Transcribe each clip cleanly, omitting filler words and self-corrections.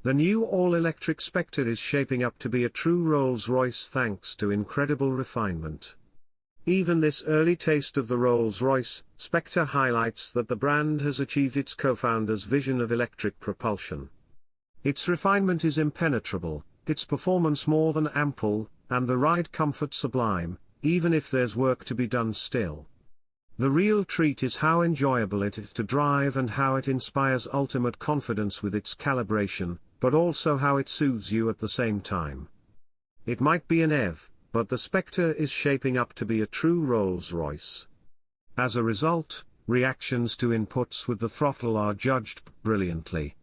The new all-electric Spectre is shaping up to be a true Rolls-Royce thanks to incredible refinement. Even this early taste of the Rolls-Royce Spectre highlights that the brand has achieved its co-founder's vision of electric propulsion. Its refinement is impenetrable, its performance more than ample, and the ride comfort sublime, even if there's work to be done still. The real treat is how enjoyable it is to drive and how it inspires ultimate confidence with its calibration, but also how it soothes you at the same time. It might be an EV, but the Spectre is shaping up to be a true Rolls-Royce. As a result, reactions to inputs with the throttle are judged brilliantly.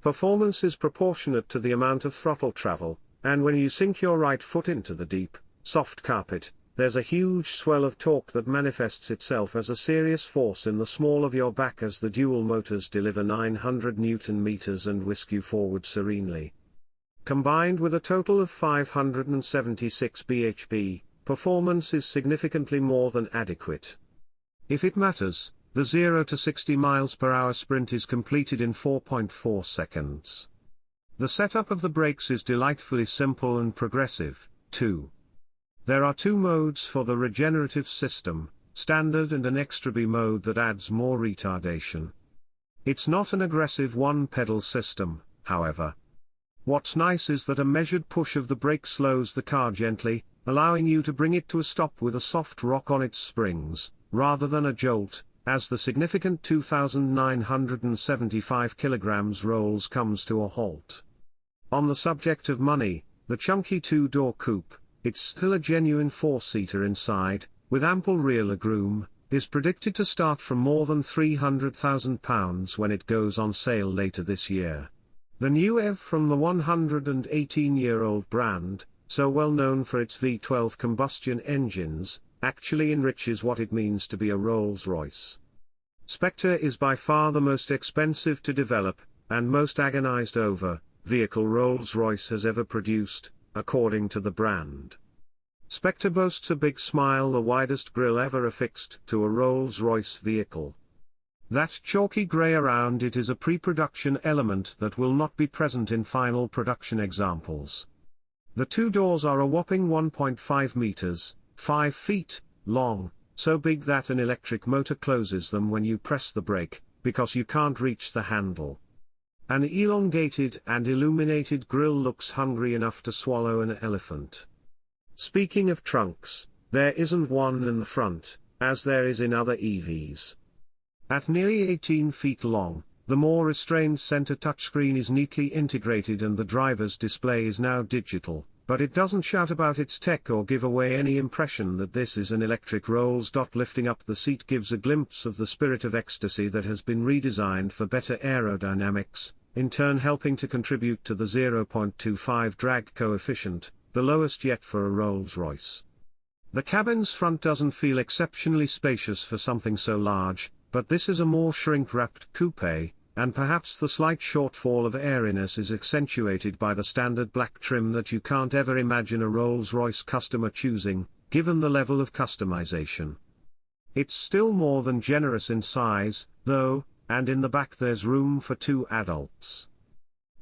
Performance is proportionate to the amount of throttle travel, and when you sink your right foot into the deep, soft carpet, there's a huge swell of torque that manifests itself as a serious force in the small of your back as the dual motors deliver 900 Newton meters and whisk you forward serenely. Combined with a total of 576 bhp, performance is significantly more than adequate. If it matters, the 0 to 60 miles per hour sprint is completed in 4.4 seconds. The setup of the brakes is delightfully simple and progressive, too. There are two modes for the regenerative system, standard and an extra B mode that adds more retardation. It's not an aggressive one-pedal system, however. What's nice is that a measured push of the brake slows the car gently, allowing you to bring it to a stop with a soft rock on its springs, rather than a jolt, as the significant 2,975 kilograms Rolls comes to a halt. On the subject of money, the chunky two-door coupe, it's still a genuine four-seater inside, with ample rear legroom, is predicted to start from more than £300,000 when it goes on sale later this year. The new EV from the 118-year-old brand, so well known for its V12 combustion engines, actually enriches what it means to be a Rolls-Royce. Spectre is by far the most expensive to develop, and most agonized over, vehicle Rolls-Royce has ever produced, according to the brand. Spectre boasts a big smile, the widest grille ever affixed to a Rolls-Royce vehicle. That chalky grey around it is a pre-production element that will not be present in final production examples. The two doors are a whopping 1.5 meters, 5 feet, long, so big that an electric motor closes them when you press the brake, because you can't reach the handle. An elongated and illuminated grille looks hungry enough to swallow an elephant. Speaking of trunks, there isn't one in the front, as there is in other EVs. At nearly 18 feet long, the more restrained center touchscreen is neatly integrated and the driver's display is now digital, but it doesn't shout about its tech or give away any impression that this is an electric Rolls. Lifting up the seat gives a glimpse of the spirit of ecstasy that has been redesigned for better aerodynamics, in turn helping to contribute to the 0.25 drag coefficient, the lowest yet for a Rolls-Royce. The cabin's front doesn't feel exceptionally spacious for something so large, but this is a more shrink-wrapped coupe, and perhaps the slight shortfall of airiness is accentuated by the standard black trim that you can't ever imagine a Rolls-Royce customer choosing, given the level of customization. It's still more than generous in size, though, and in the back there's room for two adults.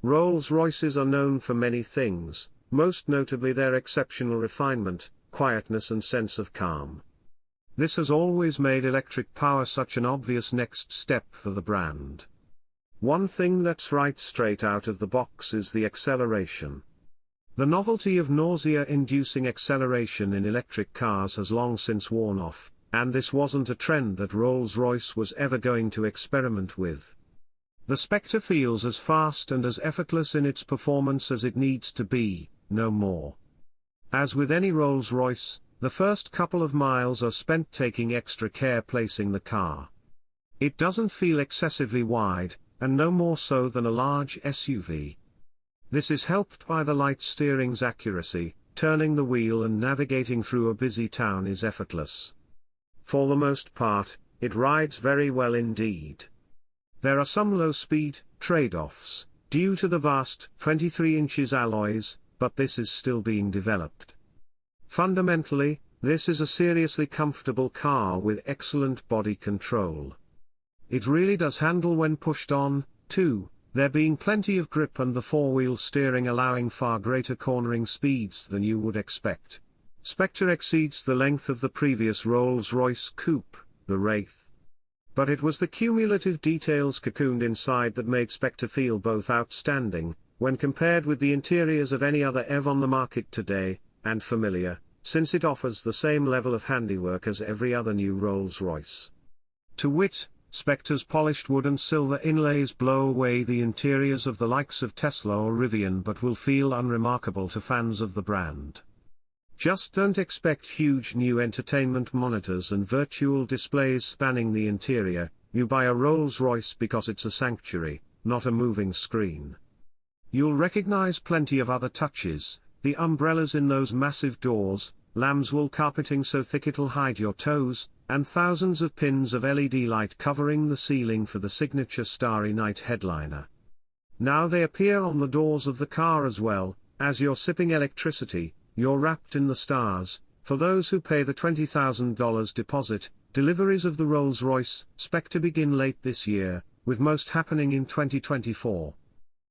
Rolls-Royces are known for many things, most notably their exceptional refinement, quietness and sense of calm. This has always made electric power such an obvious next step for the brand. One thing that's right straight out of the box is the acceleration. The novelty of nausea-inducing acceleration in electric cars has long since worn off, and this wasn't a trend that Rolls-Royce was ever going to experiment with. The Spectre feels as fast and as effortless in its performance as it needs to be, no more. As with any Rolls-Royce, the first couple of miles are spent taking extra care placing the car. It doesn't feel excessively wide, and no more so than a large SUV. This is helped by the light steering's accuracy, turning the wheel and navigating through a busy town is effortless. For the most part, it rides very well indeed. There are some low-speed trade-offs, due to the vast 23 inches alloys, but this is still being developed. Fundamentally, this is a seriously comfortable car with excellent body control. It really does handle when pushed on, too, there being plenty of grip and the four-wheel steering allowing far greater cornering speeds than you would expect. Spectre exceeds the length of the previous Rolls-Royce coupe, the Wraith. But it was the cumulative details cocooned inside that made Spectre feel both outstanding, when compared with the interiors of any other EV on the market today, and familiar, since it offers the same level of handiwork as every other new Rolls-Royce. To wit, Spectre's polished wood and silver inlays blow away the interiors of the likes of Tesla or Rivian but will feel unremarkable to fans of the brand. Just don't expect huge new entertainment monitors and virtual displays spanning the interior. You buy a Rolls-Royce because it's a sanctuary, not a moving screen. You'll recognize plenty of other touches, the umbrellas in those massive doors, lamb's wool carpeting so thick it'll hide your toes, and thousands of pins of LED light covering the ceiling for the signature Starry Night headliner. Now they appear on the doors of the car as well. As you're sipping electricity, you're wrapped in the stars. For those who pay the $20,000 deposit, deliveries of the Rolls-Royce Spectre begin late this year, with most happening in 2024.